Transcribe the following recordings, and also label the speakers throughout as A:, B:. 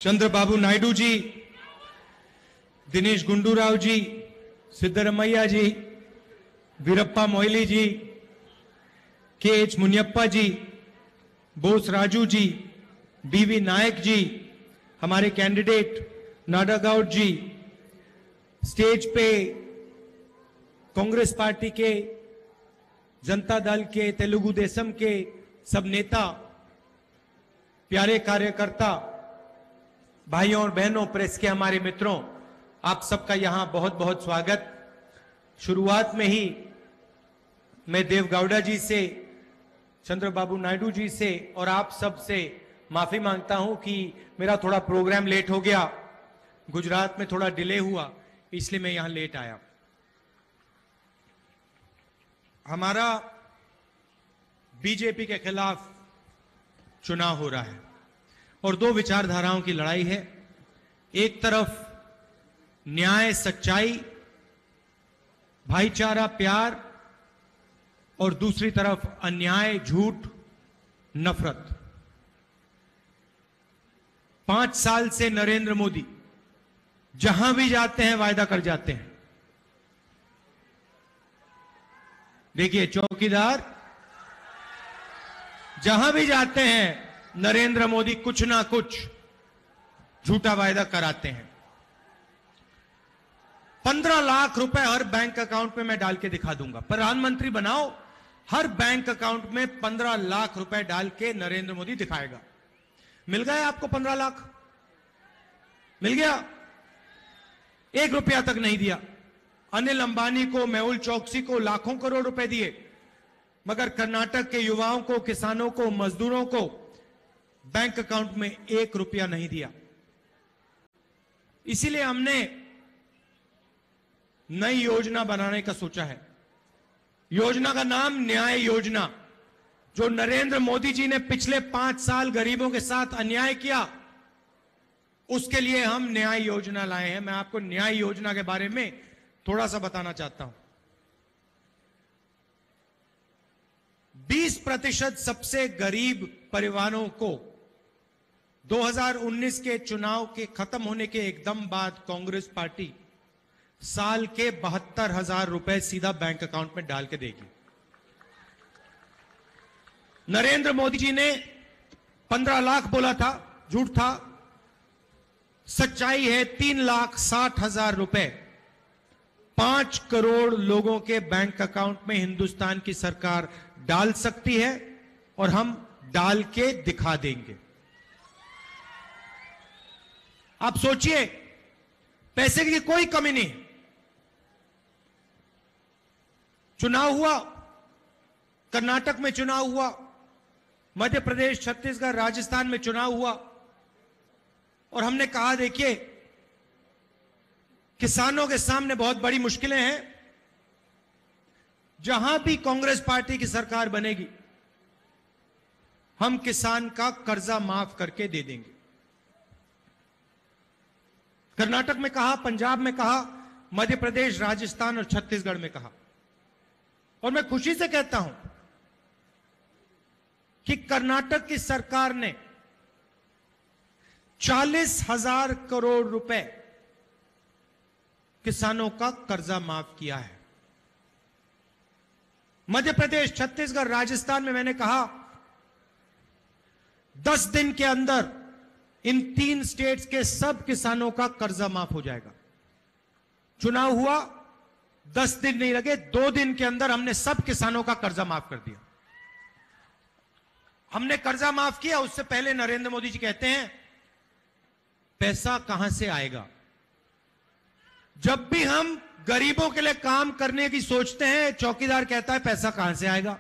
A: चंद्रबाबू नायडू जी, दिनेश गुंडूराव जी, सिद्धरमैया जी, वीरप्पा मोइली जी, के.एच. मुनियप्पा जी, Bose Raju ji, BV. नायक जी, हमारे candidate नाडागौड जी, stage पे Congress party के, जनता दल के, तेलुगु देशम के सब नेता, प्यारे कार्यकर्ता, भाइयों और बहनों, प्रेस के हमारे मित्रों, आप सबका यहां बहुत बहुत स्वागत। शुरुआत में ही मैं देवगौड़ा जी से, चंद्रबाबू नायडू जी से और आप सब से माफी मांगता हूं कि मेरा थोड़ा प्रोग्राम लेट हो गया। गुजरात में थोड़ा डिले हुआ, इसलिए मैं यहां लेट आया। हमारा बीजेपी के खिलाफ चुनाव हो रहा है और दो विचारधाराओं की लड़ाई है। एक तरफ न्याय, सच्चाई, भाईचारा, प्यार, और दूसरी तरफ अन्याय, झूठ, नफरत। 5 साल से नरेंद्र मोदी जहां भी जाते हैं वायदा कर जाते हैं। देखिए, चौकीदार जहां भी जाते हैं नरेंद्र मोदी कुछ ना कुछ झूठा वायदा कराते हैं। 15 लाख रुपए हर बैंक अकाउंट में मैं डाल के दिखा दूंगा। प्रधानमंत्री बनाओ, हर बैंक अकाउंट में 15 लाख रुपए डाल के नरेंद्र मोदी दिखाएगा। मिल गए आपको 15 लाख? मिल गया? 1 रुपया तक नहीं दिया। अनिल अंबानी को, मेहुल चोकसी को लाखों करोड़ रुपए दिए, मगर कर्नाटक के युवाओं को, किसानों को, मजदूरों को बैंक अकाउंट में 1 रुपया नहीं दिया। इसीलिए हमने नई योजना बनाने का सोचा है। योजना का नाम न्याय योजना। जो नरेंद्र मोदी जी ने पिछले 5 साल गरीबों के साथ अन्याय किया, उसके लिए हम न्याय योजना लाए हैं। मैं आपको न्याय योजना के बारे में थोड़ा सा बताना चाहता हूं। 20% सबसे गरीब परिवारों को 2019 के चुनाव के खत्म होने के एकदम बाद कांग्रेस पार्टी साल के 72,000 रुपए सीधा बैंक अकाउंट में डाल के देगी। नरेंद्र मोदी जी ने 15 लाख बोला था, झूठ था। सच्चाई है 3,60,000 रुपए 5 करोड़ लोगों के बैंक अकाउंट में हिंदुस्तान की सरकार डाल सकती है और हम डाल के दिखा देंगे। आप सोचिए, पैसे की कोई कमी नहीं। चुनाव हुआ, कर्नाटक में चुनाव हुआ, मध्य प्रदेश, छत्तीसगढ़, राजस्थान में चुनाव हुआ, और हमने कहा देखिए, किसानों के सामने बहुत बड़ी मुश्किलें हैं। जहां भी कांग्रेस पार्टी की सरकार बनेगी, हम किसान का कर्जा माफ करके दे देंगे। कर्नाटक में कहा, पंजाब में कहा, मध्य प्रदेश, राजस्थान और छत्तीसगढ़ में कहा। और मैं खुशी से कहता हूं कि कर्नाटक की सरकार ने 40,000 करोड़ रुपए किसानों का कर्जा माफ किया है। मध्य प्रदेश, छत्तीसगढ़, राजस्थान में मैंने कहा 10 दिन के अंदर इन 3 स्टेट्स के सब किसानों का कर्जा माफ हो जाएगा। चुनाव हुआ, 10 दिन नहीं लगे, 2 दिन के अंदर हमने सब किसानों का कर्जा माफ कर दिया। हमने कर्जा माफ किया, उससे पहले नरेंद्र मोदी जी कहते हैं पैसा कहां से आएगा। जब भी हम गरीबों के लिए काम करने की सोचते हैं, चौकीदार कहता है पैसा कहां से आएगा।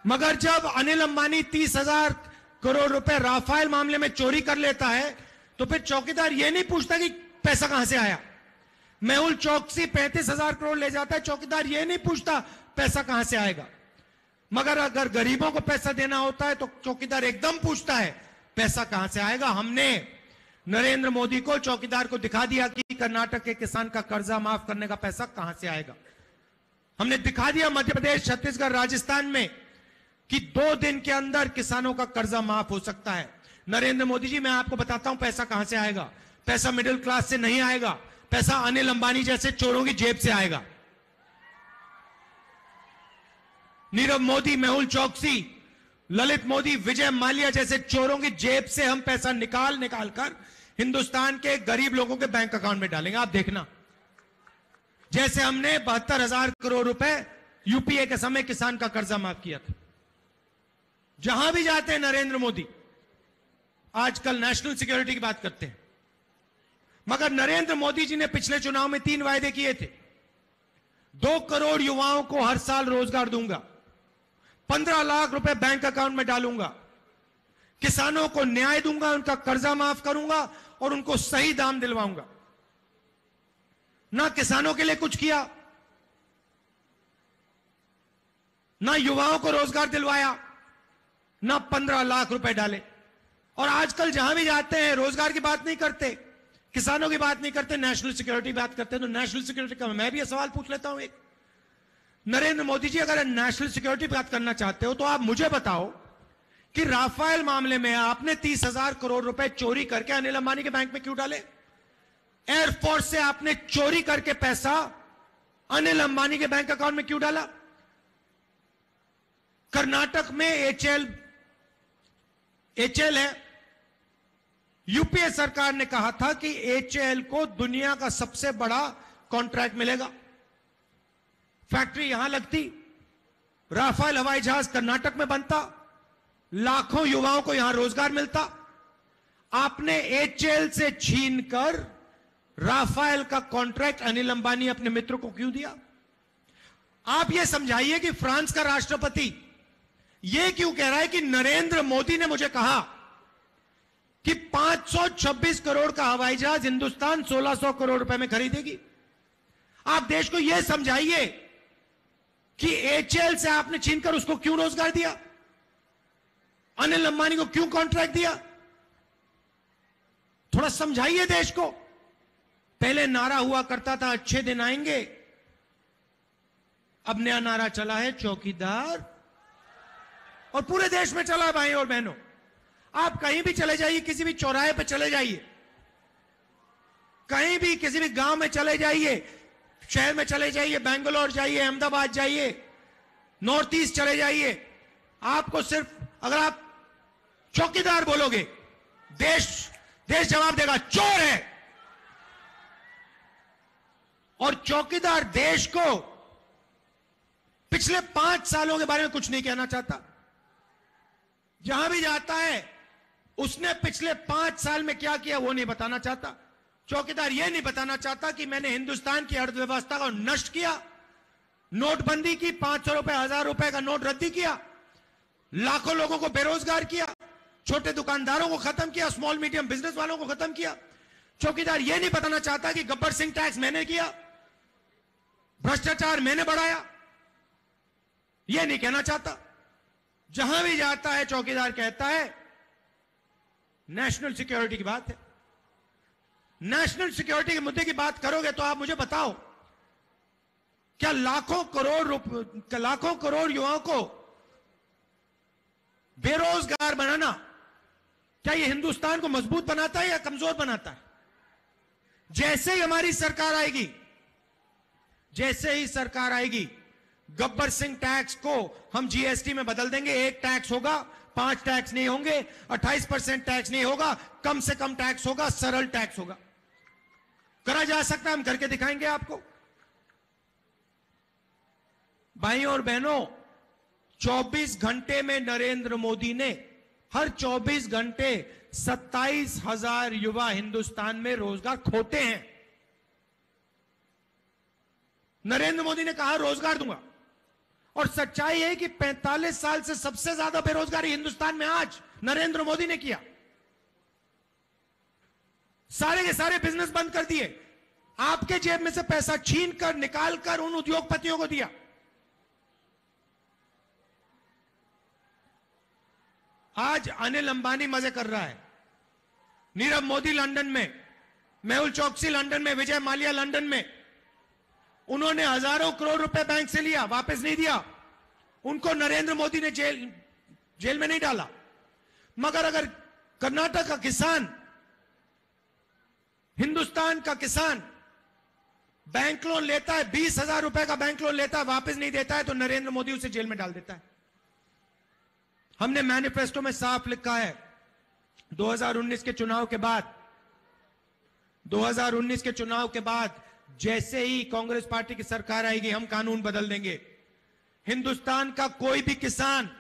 A: मगर जब अनिल अंबानी 30,000 करोड़ रुपए राफेल मामले में चोरी कर लेता है, तो फिर चौकीदार यह नहीं पूछता कि पैसा कहां से आया। मेहुल चोकसी 35,000 करोड़ ले जाता है, चौकीदार यह नहीं पूछता पैसा कहां से आएगा। मगर अगर गरीबों को पैसा देना होता है तो चौकीदार एकदम पूछता है पैसा कहां से आएगा। हमने नरेंद्र मोदी को, चौकीदार को दिखा दिया कि कर्नाटक के किसान का कर्जा माफ करने का पैसा कहां से आएगा। हमने दिखा दिया मध्य प्रदेश, छत्तीसगढ़, राजस्थान में कि 2 दिन के अंदर किसानों का कर्जा माफ हो सकता है। नरेंद्र मोदी जी, मैं आपको बताता हूं पैसा कहां से आएगा। पैसा मिडिल क्लास से नहीं आएगा, पैसा अनिल अंबानी जैसे चोरों की जेब से आएगा। नीरव मोदी, मेहुल चौकसी, ललित मोदी, विजय माल्या जैसे चोरों की जेब से हम पैसा निकाल निकाल कर हिंदुस्तान के गरीब लोगों के बैंक अकाउंट में डालेंगे। आप देखना, जैसे हमने 72,000 करोड़ रुपए यूपीए के समय किसान का कर्जा माफ किया था। जहां भी जाते हैं नरेंद्र मोदी आजकल नेशनल सिक्योरिटी की बात करते हैं, मगर नरेंद्र मोदी जी ने पिछले चुनाव में 3 वायदे किए थे। 2 करोड़ युवाओं को हर साल रोजगार दूंगा, 15 लाख रुपए बैंक अकाउंट में डालूंगा, किसानों को न्याय दूंगा, उनका कर्जा माफ करूंगा और उनको सही दाम दिलवाऊंगा। ना किसानों के लिए कुछ किया, ना युवाओं को रोजगार दिलवाया, ना 15 लाख रुपए डाले। और आजकल जहां भी जाते हैं रोजगार की बात नहीं करते, किसानों की बात नहीं करते, नेशनल सिक्योरिटी की बात करते हैं। तो नेशनल सिक्योरिटी का मैं भी ये सवाल पूछ लेता हूं एक, नरेंद्र मोदी जी, अगर नेशनल सिक्योरिटी की बात करना चाहते हो तो आप मुझे बताओ कि राफेल मामले में आपने 30,000 करोड़ रुपए चोरी करके अनिल अंबानी के बैंक में क्यों डाले? एयरफोर्स से आपने चोरी करके पैसा अनिल अंबानी के बैंक अकाउंट में क्यों डाला? कर्नाटक में एचएल है, यूपीए सरकार ने कहा था कि एचएल को दुनिया का सबसे बड़ा कॉन्ट्रैक्ट मिलेगा, फैक्ट्री यहां लगती, राफेल हवाई जहाज कर्नाटक में बनता, लाखों युवाओं को यहां रोजगार मिलता। आपने एचएल से छीनकर राफेल का कॉन्ट्रैक्ट अनिल अंबानी अपने मित्र को क्यों दिया? आप यह समझाइए कि फ्रांस का राष्ट्रपति यह क्यों कह रहा है कि नरेंद्र मोदी ने मुझे कहा कि 526 करोड़ का हवाई जहाज हिंदुस्तान 1600 करोड़ रुपए में खरीदेगी। आप देश को यह समझाइए कि एचएल से आपने छीनकर उसको क्यों रोजगार दिया, अनिल अंबानी को क्यों कॉन्ट्रैक्ट दिया? थोड़ा समझाइए देश को। पहले नारा हुआ करता था अच्छे दिन आएंगे, अब नया नारा चला है चौकीदार, और पूरे देश में चला है भाई और बहनों। आप कहीं भी चले जाइए, किसी भी चौराहे पे चले जाइए, कहीं भी किसी भी गांव में चले जाइए, शहर में चले जाइए, बेंगलोर जाइए, अहमदाबाद जाइए, नॉर्थ ईस्ट चले जाइए, आपको सिर्फ अगर आप चौकीदार बोलोगे, देश जवाब देगा चोर है। और चौकीदार देश को पिछले 5 सालों के बारे में कुछ नहीं कहना चाहता। जहां भी जाता है उसने पिछले 5 साल में क्या किया वो नहीं बताना चाहता। चौकीदार यह नहीं बताना चाहता कि मैंने हिंदुस्तान की अर्थव्यवस्था को नष्ट किया, नोटबंदी की, 500 रुपए 1000 रुपए का नोट रद्दी किया, लाखों लोगों को बेरोजगार किया, छोटे दुकानदारों को खत्म किया, स्मॉल मीडियम बिजनेस वालों को खत्म किया। चौकीदार यह नहीं बताना चाहता कि गब्बर सिंह टैक्स मैंने किया, भ्रष्टाचार मैंने बढ़ाया, यह नहीं कहना चाहता। जहां भी जाता है चौकीदार कहता है नेशनल सिक्योरिटी की बात है। नेशनल सिक्योरिटी के मुद्दे की बात करोगे तो आप मुझे बताओ, क्या लाखों करोड़ युवाओं को बेरोजगार बनाना, क्या यह हिंदुस्तान को मजबूत बनाता है या कमजोर बनाता है? जैसे ही हमारी सरकार आएगी, गब्बर सिंह टैक्स को हम जीएसटी में बदल देंगे। 1 टैक्स होगा, 5 टैक्स नहीं होंगे, 28% टैक्स नहीं होगा, कम से कम टैक्स होगा, सरल टैक्स होगा। करा जा सकता है, हम करके दिखाएंगे आपको। भाइयों और बहनों, 24 घंटे में नरेंद्र मोदी ने हर 24 घंटे 27,000 युवा हिंदुस्तान में रोजगार खोते हैं। नरेंद्र मोदी ने कहा रोजगार दूंगा, और सच्चाई है कि 45 साल से सबसे ज्यादा बेरोजगारी हिंदुस्तान में आज नरेंद्र मोदी ने किया। सारे के सारे बिजनेस बंद कर दिए, आपके जेब में से पैसा छीन कर निकाल कर उन उद्योगपतियों को दिया। आज अनिल अंबानी मजे कर रहा है, नीरव मोदी लंदन में, मेहुल चौकसी लंदन में, विजय माल्या लंदन में। उन्होंने हजारों करोड़ रुपए बैंक से लिया, वापस नहीं दिया, उनको नरेंद्र मोदी ने जेल में नहीं डाला। मगर अगर कर्नाटक का किसान, हिंदुस्तान का किसान बैंक लोन लेता है, 20,000 रुपए का बैंक लोन लेता है, वापस नहीं देता है तो नरेंद्र मोदी उसे जेल में डाल देता है। हमने मैनिफेस्टो में साफ लिखा है 2019 के चुनाव के बाद, 2019 के चुनाव के बाद जैसे ही कांग्रेस पार्टी की सरकार आएगी हम कानून बदल देंगे। हिंदुस्तान का कोई भी किसान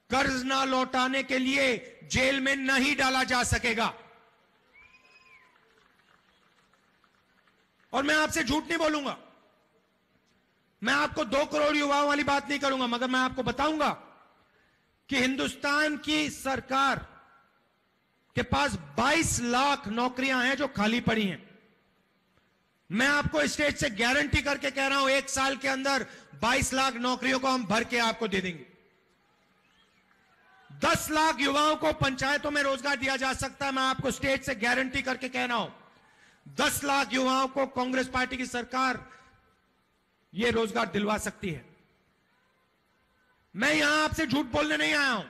A: कर्ज ना लौटाने के लिए जेल में नहीं डाला जा सकेगा। और मैं आपसे झूठ नहीं बोलूंगा, मैं आपको 2 करोड़ युवाओं वाली बात नहीं करूंगा, मगर मैं आपको बताऊंगा कि हिंदुस्तान की सरकार के पास 22 लाख नौकरियां हैं जो खाली पड़ी हैं। मैं आपको स्टेज से गारंटी करके कह रहा हूं 1 साल के अंदर 22 लाख नौकरियों को हम भर के आपको दे देंगे। 10 लाख युवाओं को पंचायतों में रोजगार दिया जा सकता है। मैं आपको स्टेज से गारंटी करके कह रहा हूं 10 लाख युवाओं को कांग्रेस पार्टी की सरकार यह रोजगार दिलवा सकती है। मैं यहां आपसे झूठ बोलने नहीं आया हूं,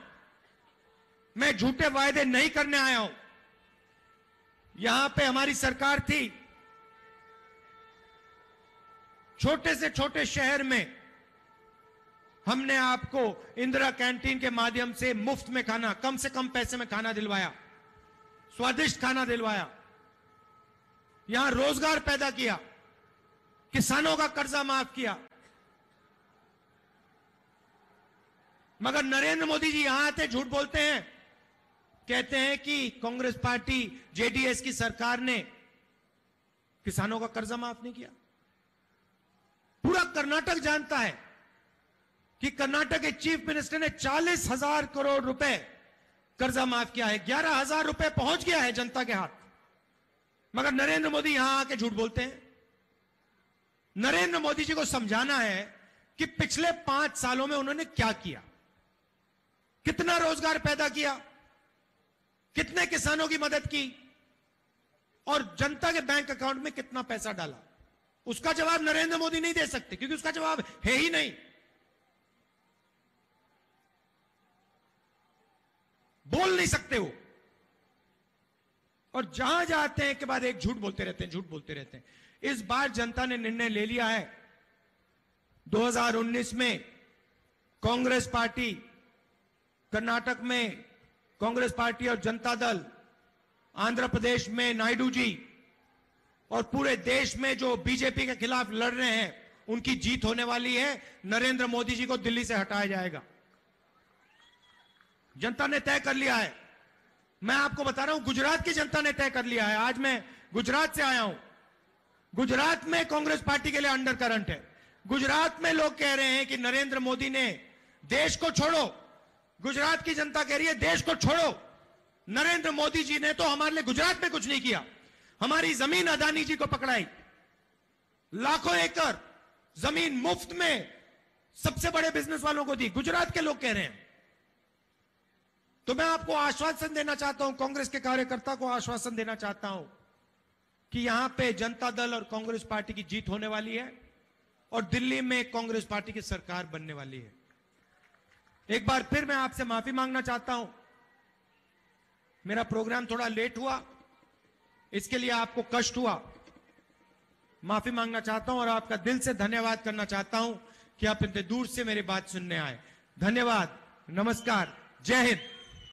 A: मैं झूठे वायदे नहीं करने आया हूं। यहां पे हमारी सरकार थी, छोटे से छोटे शहर में हमने आपको इंदिरा कैंटीन के माध्यम से मुफ्त में खाना, कम से कम पैसे में खाना दिलवाया, स्वादिष्ट खाना दिलवाया, यहां रोजगार पैदा किया, किसानों का कर्जा माफ किया। मगर नरेंद्र मोदी जी यहां आते झूठ बोलते हैं, कहते हैं कि कांग्रेस पार्टी जेडीएस की सरकार ने किसानों का कर्जा माफ नहीं किया। पूरा कर्नाटक जानता है कि कर्नाटक के चीफ मिनिस्टर ने 40,000 करोड़ रुपए कर्जा माफ किया है, 11,000 रुपए पहुंच गया है जनता के हाथ। मगर नरेंद्र मोदी यहां आके झूठ बोलते हैं। नरेंद्र मोदी जी को समझाना है कि पिछले 5 सालों में उन्होंने क्या किया, कितना रोजगार पैदा किया, कितने किसानों की मदद की और जनता के बैंक अकाउंट में कितना पैसा डाला। उसका जवाब नरेंद्र मोदी नहीं दे सकते क्योंकि उसका जवाब है ही नहीं। बोल नहीं सकते वो, और जहां जाते हैं के बाद एक झूठ बोलते रहते हैं, झूठ बोलते रहते हैं। इस बार जनता ने निर्णय ले लिया है, 2019 में कांग्रेस पार्टी, कर्नाटक में कांग्रेस पार्टी और जनता दल, आंध्र प्रदेश में नायडू जी और पूरे देश में जो बीजेपी के खिलाफ लड़ रहे हैं उनकी जीत होने वाली है। नरेंद्र मोदी जी को दिल्ली से हटाया जाएगा, जनता ने तय कर लिया है। मैं आपको बता रहा हूं गुजरात की जनता ने तय कर लिया है। आज मैं गुजरात से आया हूं, गुजरात में कांग्रेस पार्टी के लिए अंडर करंट है। गुजरात में लोग कह रहे हैं कि नरेंद्र मोदी ने देश को छोड़ो, गुजरात की जनता कह रही है देश को छोड़ो, नरेंद्र मोदी जी ने तो हमारे लिए गुजरात में कुछ नहीं किया, हमारी जमीन अदानी जी को पकड़ाई, लाखों एकड़ जमीन मुफ्त में सबसे बड़े बिजनेस वालों को दी, गुजरात के लोग कह रहे हैं। तो मैं आपको आश्वासन देना चाहता हूं, कांग्रेस के कार्यकर्ता को आश्वासन देना चाहता हूं कि यहां पे जनता दल और कांग्रेस पार्टी की जीत होने वाली है और दिल्ली में कांग्रेस पार्टी की सरकार बनने वाली है। एक बार फिर मैं आपसे माफी मांगना चाहता हूं, मेरा प्रोग्राम थोड़ा लेट हुआ, इसके लिए आपको कष्ट हुआ, माफी मांगना चाहता हूं और आपका दिल से धन्यवाद करना चाहता हूं कि आप इतने दूर से मेरी बात सुनने आए। धन्यवाद, नमस्कार, जय हिंद।